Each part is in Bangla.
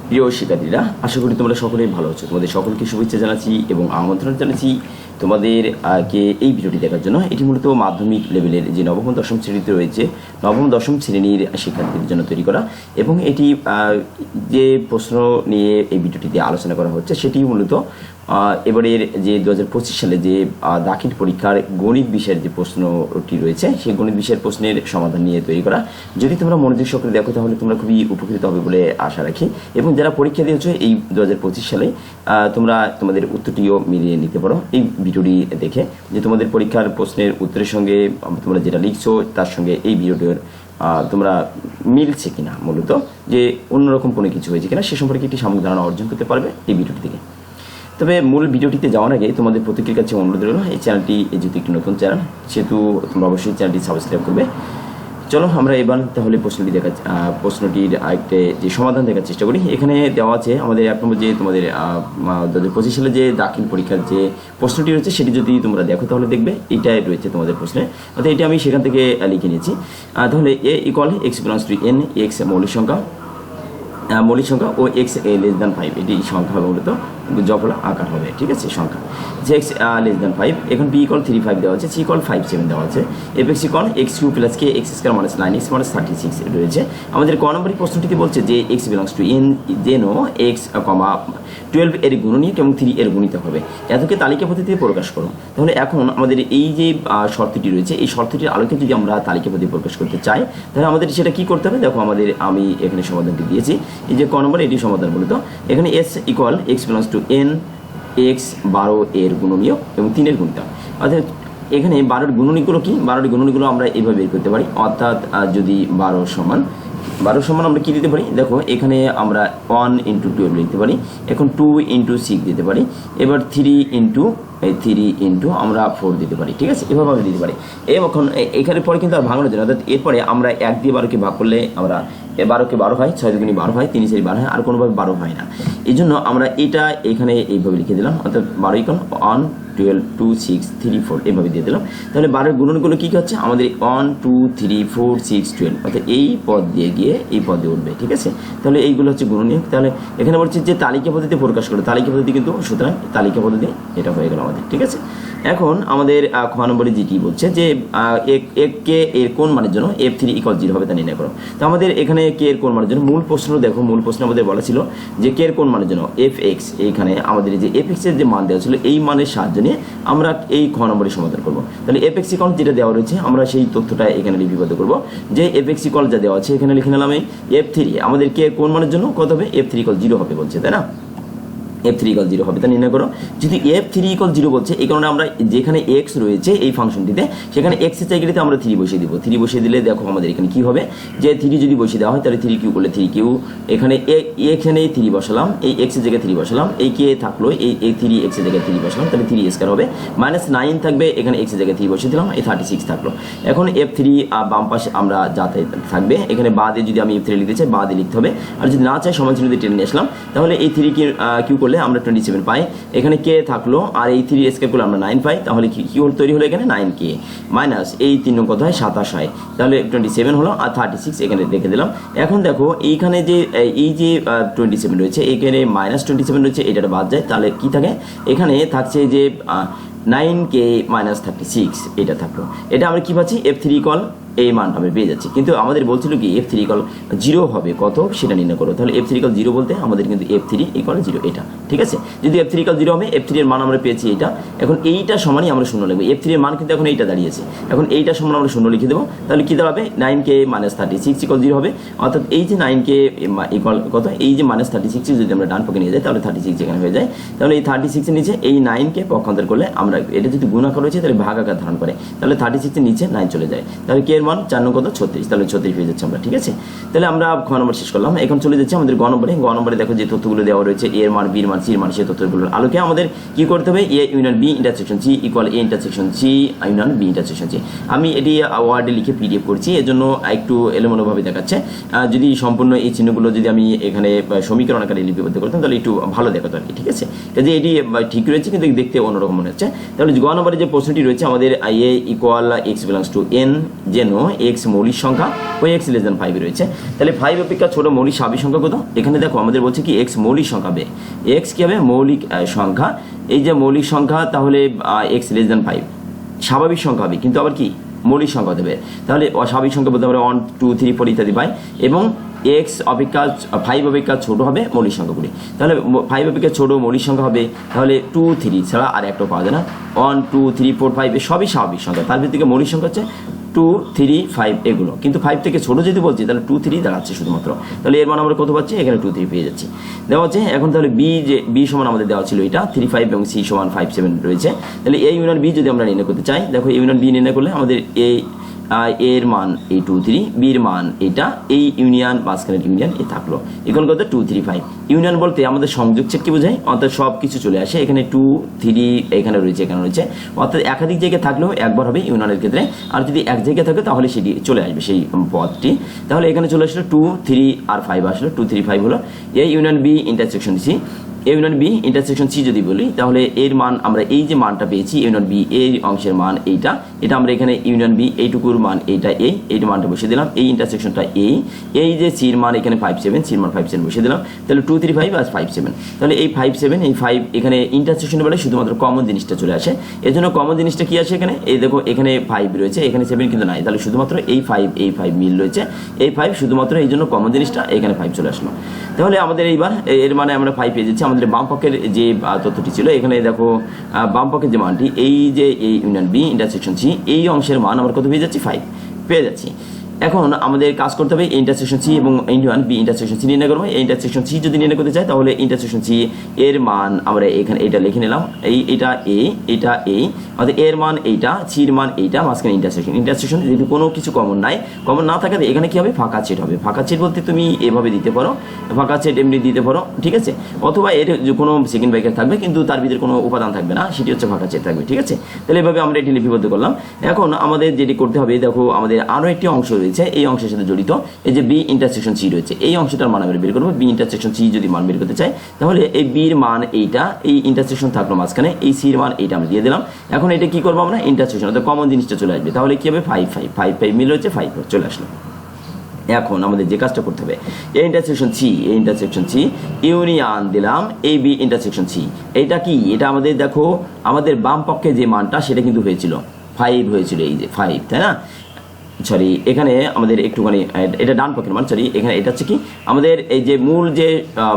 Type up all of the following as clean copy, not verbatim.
প্রিয় শিক্ষার্থীরা, আশা করি তোমরা সকলেই ভালো আছো। তোমাদের সকলকে শুভেচ্ছা জানাচ্ছি এবং আমন্ত্রণ জানাচ্ছি তোমাদের এই ভিডিওটি দেখার জন্য। এটি মূলত মাধ্যমিক লেভেলের যে নবম দশম শ্রেণীতে রয়েছে, নবম দশম শ্রেণীর শিক্ষার্থীদের জন্য তৈরি করা, এবং এটি যে প্রশ্ন নিয়ে এই ভিডিওটিতে আলোচনা করা হচ্ছে সেটি মূলত এবারের যে 2025 সালে যে দাখিল পরীক্ষার গণিত বিষয়ের যে প্রশ্নটি রয়েছে সেই গণিত বিষয়ের প্রশ্নের সমাধান নিয়ে তৈরি করা। যদি তোমরা মনোযোগ সহকারে দেখো তাহলে তোমরা খুবই উপকৃত হবে বলে আশা রাখি, এবং যারা পরীক্ষা দিয়েছো এই 2025 সালে তোমরা তোমাদের উত্তরটিও মিলিয়ে নিতে পারো এই ভিডিওটি দেখে, যে তোমাদের পরীক্ষার প্রশ্নের উত্তরের সঙ্গে তোমরা যেটা লিখছো তার সঙ্গে এই ভিডিওটির তোমরা মিলছে কিনা, মূলত যে অন্যরকম কোনো কিছু হয়েছে কিনা সে সম্পর্কে একটি সামগ্রিক ধারণা অর্জন করতে পারবে এই ভিডিওটি থেকে। তবে মূল ভিডিওটিতে যাওয়ার আগে তোমাদের প্রত্যেকের কাছে অনুরোধ রইল, এই চ্যানেলটি যেহেতু একটি নতুন চ্যানেল সেহেতু তোমরা অবশ্যই চ্যানেলটি সাবস্ক্রাইব করবে। চলো আমরা এবার তাহলে প্রশ্নটির আরেকটা যে সমাধান দেখার চেষ্টা করি। এখানে দেওয়া আছে আমাদের 1 নম্বর যে তোমাদের 2025 সালে যে দাখিল পরীক্ষার যে প্রশ্নটি রয়েছে সেটি যদি তোমরা দেখো তাহলে দেখবে এইটাই রয়েছে তোমাদের প্রশ্নে, অর্থাৎ এটি আমি সেখান থেকে লিখে নিয়েছি। তাহলে A equal X belongs to N, X মৌলিক সংখ্যা ও এক্স <5 এটি সংখ্যা হবে, মূলত জফলা আকার হবে, ঠিক আছে সংখ্যা যে এক্স <5। এখন বি ইকুয়াল 3 5 দেওয়া আছে, সি ইকুয়াল 5 7 দেওয়া আছে, F X equal X cube plus K X square minus 9x minus 36 রয়েছে। আমাদের ক নম্বরের প্রশ্নটিতে বলছে যে এক্স বিলংস টু এন যেন এক্স 12 এর গুণনীয়ক এবং 3 এর গুণিতক হবে, এতকে তালিকা পদ্ধতিতে প্রকাশ করো। তাহলে এখন আমাদের এই যে শর্তটি রয়েছে এই শর্তটির আলোকে যদি আমরা তালিকা পদ্ধতি প্রকাশ করতে চাই তাহলে আমাদের সেটা কি করতে হবে, দেখো আমি এখানে সমাধানটি দিয়েছি। এই যে ক নম্বর এটি সমাধান, মূলত এখানে S equal X belongs to N x 12 এর গুণনীয়ক এবং 3 এর গুণিতক। অর্থাৎ এখানে 12 গুণনীয়কগুলো কি, 12টি গুণনীয়কগুলো আমরা এইভাবে বের করতে পারি, অর্থাৎ যদি 12 সমান আমরা কি দিতে পারি, দেখো এখানে আমরা 1 × 12 লিখতে পারি, এখন 2 × 6 দিতে পারি, এবার 3 × আমরা 4 দিতে পারি, ঠিক আছে, এভাবে আমরা দিতে পারি। এখন এখানে পরে কিন্তু আর ভাঙানোর জন্য, অর্থাৎ এরপরে আমরা 1 দিয়ে 12কে ভাগ করলে আমরা 12কে 12 হয়, 6 দুগুণে 12 হয়, 3 4 12 হয়, আর কোনোভাবে 12 হয় না। এই জন্য আমরা এটা এখানে এইভাবে লিখে দিলাম, অর্থাৎ 12 = 1 12 2 6 3 4 এইভাবে দিয়ে দিলাম। তাহলে 12 গুণনগুলো কী হচ্ছে, আমাদের 1 2 3 4 6 12, অর্থাৎ এই পদ দিয়ে গিয়ে এই পদে উঠবে, ঠিক আছে। তাহলে এইগুলো হচ্ছে গুণনীয়ক। তাহলে এখানে বলছে যে তালিকা পদ্ধতিতে প্রকাশ করে, তালিকা পদ্ধতি কিন্তু সুতরাং তালিকা পদ্ধতি এটা হয়ে গেল আমাদের, ঠিক আছে। এখন আমাদের খ নম্বরে যেটি বলছে যে কে এর কোন মানের জন্য f3 = 0 হবে তা নির্ণয় করো। তো আমাদের এখানে কে এর কোন মানের জন্য মূল প্রশ্ন দেখো, মূল প্রশ্ন আমাদের বলা ছিল যে কে এর কোন মানের জন্য fx, এইখানে আমাদের যে fx এর যে মান দেওয়া ছিল এই মানের সাহায্যে নিয়ে আমরা এই খ নম্বরে সমাধান করব। তাহলে fx = যেটা দেওয়া রয়েছে আমরা সেই তথ্যটা এখানে লিপিবদ্ধ করব, যে fx = যা দেওয়া আছে এখানে লিখে নিলাম এই f3 আমাদের কে কোন মানের জন্য কত হবে, f3 = 0 হবে বলছে, তাই না। f3 = 0 হবে তা নির্ণয় করো। যদি f3 = 0 বলছে এই কারণে আমরা যেখানে x রয়েছে এই ফাংশনটিতে সেখানে x এর জায়গাতে আমরা 3 বসিয়ে দিব। 3 বসিয়ে দিলে দেখো আমাদের এখানে কি হবে, যে 3 যদি বসিয়ে দেওয়া হয় তাহলে 3 কিউ করলে 3 কিউ, এখানে এখানে 3 বসালাম, এই x এর জায়গায় 3 বসালাম, এই কে থাকলো এই 3 x এর জায়গায় 3 বসালাম, তাহলে 3 হবে, -9 থাকবে, এখানে x এর জায়গায় 3 বসিয়ে দিলাম, এই 36 থাকলো। এখন f3 বাম পাশে আমরা যাতে থাকবে, এখানে বা দিয়ে যদি আমি f3 লিখতে চাই বা দিয়ে লিখতে হবে, আর যদি না চাই সমান চিহ্ন দিয়ে টেনে নিয়ে আসলাম, তাহলে এই 3 কিউ করলে আমরা 27 পাই, এখানে কে থাকলো, আর এই 3 স্কয়ার করলে আমরা 9 পাই, তাহলে কি তৈরি হলো এখানে 9k মাইনাস এই 3 কত হয় 27 হয়, তাহলে 27 হলো, আর 36 এখানে রেখে দিলাম। এখন দেখো এইখানে যে এই যে 27 রয়েছে, এখানে -27 রয়েছে, এটা বাদ যায়, তাহলে কি থাকে, এখানে থাকছে যে 9k - 36 এটা থাকলো। এটা আমরা কি পাচ্ছি, f3 = এই মানটা আমি পেয়ে যাচ্ছি, কিন্তু আমাদের বলছিল কি f3 = 0 হবে কত সেটা নির্ণয় করো। তাহলে f3 = 0 বলতে আমাদের কিন্তু f3 = 0 এটা, ঠিক আছে। যদি f3 = 0 হবে, f3 এর মান আমরা পেয়েছি এটা, এখন এইটা সমানই আমরা 0 লিখব, f3 এর মান কিন্তু এখন এইটা দাঁড়িয়েছে, এখন এইটা সমান আমরা 0 লিখে দেবো, তাহলে কি দাঁড়াবে 9k - 36 = 0 হবে, অর্থাৎ এই যে 9k = কত, এই যে -36 যদি আমরা ডান পক্ষে নিয়ে যাই তাহলে 36 এখানে হয়ে যায়, তাহলে এই 36 এর নিচে এই 9কে পক্ষান্তর করলে আমরা এটা যদি গুণাকার হয়েছে তাহলে ভাগাকার ধারণ করে, তাহলে 36 এর নিচে 9 চলে যায়, তাহলে কে এর মান 4 9 কত 36, তাহলে 36 পেয়ে যাচ্ছে আমরা, ঠিক আছে। তাহলে আমরা খ নম্বর শেষ করলাম, এখন চলে যাচ্ছে আমাদের গ নম্বরে দেখো যে তথ্যগুলো দেওয়া রয়েছে এ এর মান, বি এর মান, সি এর মান, সেই তথ্যগুলোর আলোকে আমাদের কি করতে হবে, A union B intersection C = A intersection C union B intersection C. আমি এটি ওয়ার্ডে লিখে পিডিএফ করছি, এজন্য একটু এলোমেলোভাবে দেখাচ্ছে, যদি সম্পূর্ণ এই চিহ্নগুলো যদি আমি এখানে সমীকরণ আকারে লিপিবদ্ধ করতাম তাহলে একটু ভালো দেখাতো আর কি, ঠিক আছে। কাজে এটি ঠিক রয়েছে কিন্তু দেখতে অন্যরকম মনে হচ্ছে। তাহলে গ নম্বরে যে প্রশ্নটি রয়েছে আমাদের এ = x belongs to n যেন কোনো এক্স মৌলিক সংখ্যা ওই এক্স লেস দেন 5 রয়েছে, তাহলে 5 অপেক্ষা ছোট মৌলিক স্বাভাবিক সংখ্যা কত? এখানে দেখো আমাদের বলছে কি এক্স মৌলিক সংখ্যা হবে, এক্স কি হবে? মৌলিক সংখ্যা। এই যে মৌলিক সংখ্যা, তাহলে এক্স লেস দেন 5 স্বাভাবিক সংখ্যা হবে, কিন্তু আবার কি মৌলিক সংখ্যা দেবে, তাহলে অস্বাভাবিক সংখ্যা বলতে আমরা 1 2 3 4 ইত্যাদি পাই, এবং এক্স অপেক্ষা 5 অপেক্ষা ছোট হবে মৌলিক সংখ্যাগুলি, তাহলে 5 অপেক্ষা ছোট মৌলিক সংখ্যা হবে, তাহলে 2 3 ছাড়া আর একটাও পাওয়া যায় না, 1 2 3 4 5 সবই স্বাভাবিক সংখ্যা, তার ভিতরে থেকে মৌলিক সংখ্যা হচ্ছে 2 3 5 এগুলো, কিন্তু 5 থেকে ছোট যদি বলছি তাহলে 2 3 দাঁড়াচ্ছে শুধুমাত্র, তাহলে এর মান আমরা কত পাচ্ছি? এখানে 2 3 পেয়ে যাচ্ছি। দেওয়া হচ্ছে এখন তাহলে বি সমান আমাদের দেওয়া ছিল এটা 3 5 এবং সি সমান 5 7 রয়েছে, তাহলে এই ইউনিয়ন বি যদি আমরা নির্ণয় করতে চাই, দেখো এই ইউনিয়ন বি নির্ণয় করলে আমাদের এর মান এই 2 3, বির মান এটা, এই ইউনিয়ন মাঝখানের ইউনিয়ন এ থাকলো, এখন কত 2 3 5। ইউনিয়ন বলতে আমাদের সংযোগ সেট কি বোঝায়? অর্থাৎ সব কিছু চলে আসে, এখানে 2 3 এখানে রয়েছে, এখানে রয়েছে, অর্থাৎ একাধিক জায়গায় থাকলেও একবার হবে ইউনিয়নের ক্ষেত্রে, আর যদি এক জায়গায় থাকে তাহলে সেটি চলে আসবে সেই পদটি, তাহলে এখানে চলে আসলো 2 3 আর 5 আসলো, 2 3 5 হলো এই union B intersection C. Union B intersection C যদি বলি, তাহলে এর মান আমরা এই যে মানটা পেয়েছি ইউনিয়ন বি এই অংশের মান এইটা, এটা আমরা এখানে ইউনিয়ন বি এইটুকুর মান এইটা, এই মানটা বসিয়ে দিলাম, এই ইন্টারসেকশনটা এই যে সির মান এখানে 5 7, সির মান 5 7 বসিয়ে দিলাম, তাহলে 2 3 5 আর 5 7, তাহলে এই 5 7 এই 5 এখানে ইন্টারসেকশন বলে শুধুমাত্র কমন জিনিসটা চলে আসে, এর জন্য কমন জিনিসটা কি আসে এখানে? এই দেখো এখানে 5 রয়েছে, এখানে 7 কিন্তু নাই, তাহলে শুধুমাত্র এই 5 মিল রয়েছে, এই 5 শুধুমাত্র এই জন্য কমন জিনিসটা এখানে 5 চলে আসলো, তাহলে আমাদের এইবার এর মানে আমরা 5 পেয়ে যাচ্ছি। আমাদের বাম পক্ষের যে তথ্যটি ছিল, এখানে দেখো বাম পক্ষের যে মানটি এই যে এই ইউনিয়ন বি ইন্টারসেকশন সি এই অংশের মান আমরা কত পেয়ে যাচ্ছি? 5 পেয়ে যাচ্ছি। এখন আমাদের কাজ করতে হবে ইন্টারসেকশন সি এবং ইউনিয়ন বি ইন্টারসেকশন সি নির্ণয় করবো। এই ইন্টারসেকশন সি যদি নির্ণয় করতে চাই, তাহলে ইন্টারসেকশন সি এর মান আমরা এখানে এটা লিখে নিলাম, এটা অর্থাৎ এর মান এইটা, সির মান এইটা, মাঝখানে ইন্টারসেকশন যেহেতু কোনো কিছু কমন না থাকাতে এখানে কি হবে? ফাঁকা সেট হবে। ফাঁকা সেট বলতে তুমি এভাবে দিতে পারো, ফাঁকা সেট এমনি দিতে পারো, ঠিক আছে, অথবা এর যে কোনো সেকেন্ড ব্র্যাকেট থাকবে কিন্তু তার ভিতরে কোনো উপাদান থাকবে না, সেটি হচ্ছে ফাঁকা সেট থাকবে, ঠিক আছে। তাহলে এভাবে আমরা এটি লিপিবদ্ধ করলাম। এখন আমাদের যেটি করতে হবে, দেখো আমাদের আরও একটি অংশ রয়েছে, এই অংশের সাথে জড়িত এই যে বি ইন্টারসেকশন সি রয়েছে, এই অংশটার মান আমরা বের করবো। বি ইন্টারসেকশন সি যদি মান বের করতে চাই, তাহলে এই বির মান এইটা, এই ইন্টারসেকশন থাকলো মাঝখানে, এই সির মান এইটা আমরা দিয়ে দিলাম। এখন এটা কি করবো আমরা? ইন্টারসেকশন, অর্থাৎ কমন জিনিসটা চলে আসবে, তাহলে কি হবে? 5 মিল হচ্ছে 5 চলে আসলো। এখন আমাদের যে কাজটা করতে হবে, এই ইন্টারসেকশন সি ইউনিয়ন দিলাম এই বি ইন্টারসেকশন সি, এইটা কি? এটা আমাদের দেখো আমাদের বাম পক্ষে যে মানটা সেটা কিন্তু হয়েছিল 5 হয়েছিল, এই যে 5, তাই না? সরি, এখানে আমাদের একটুখানি এটা ডান পক্ষের মান, সরি এখানে এটা হচ্ছে কি আমাদের এই যে মূল যে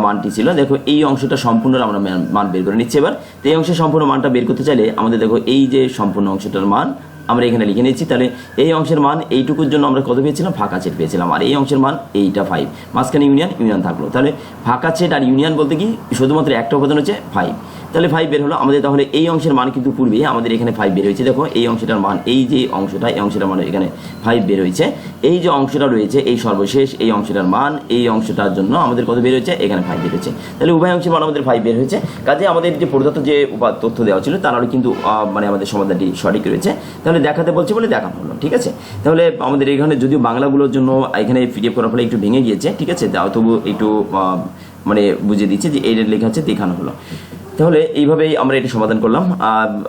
মানটি ছিল, দেখো এই অংশটা সম্পূর্ণ আমরা মান বের করে নিচ্ছি এবার। তো এই অংশের সম্পূর্ণ মানটা বের করতে চাইলে আমাদের দেখো এই যে সম্পূর্ণ অংশটার মান আমরা এখানে লিখে নিচ্ছি, তাহলে এই অংশের মান এইটুকুর জন্য আমরা কত পেয়েছিলাম? ফাঁকা সেট পেয়েছিলাম, আর এই অংশের মান এইটা 5, মাঝখানে ইউনিয়ন থাকলো, তাহলে ফাঁকা সেট আর ইউনিয়ন বলতে কি শুধুমাত্র একটা উপাদান হচ্ছে 5, তাহলে 5 বের হলো আমাদের। তাহলে এই অংশের মান কিন্তু পূর্বে আমাদের এখানে 5 বের হয়েছে, দেখো এই অংশটার মান, এই যে অংশটা এই অংশটার মান এখানে 5 বের হয়েছে, এই যে অংশটা রয়েছে এই সর্বশেষ এই অংশটার মান, এই অংশটার জন্য আমাদের কত বের হয়েছে? এখানে 5 বের হয়েছে, তাহলে উভয় অংশের মান আমাদের 5 বের হয়েছে। কাজে আমাদের যে প্রদত্ত যে তথ্য দেওয়া ছিল তার কিন্তু মানে আমাদের সমাধানটি সঠিক রয়েছে, তাহলে দেখাতে বলছে বলে দেখানো হলো, ঠিক আছে। তাহলে আমাদের এখানে যদিও বাংলাগুলোর জন্য এখানে পিডিএফ করার ফলে একটু ভেঙে গিয়েছে, ঠিক আছে, তবু একটু মানে বুঝিয়ে দিচ্ছে যে এই লেখা আছে, দেখানো হলো। তাহলে এইভাবেই আমরা এটি সমাধান করলাম।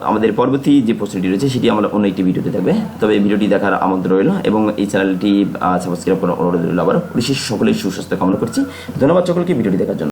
আমাদের পরবর্তী যে প্রশ্নটি রয়েছে সেটি আমরা অন্য একটি ভিডিওতে থাকবে, তবে এই ভিডিওটি দেখার আমন্ত্রণ রইল এবং এই চ্যানেলটি সাবস্ক্রাইব করার অনুরোধ রইল। আবার বিশেষ সকলের সুস্বাস্থ্য কামনা করছি। ধন্যবাদ সকলকে ভিডিওটি দেখার জন্য।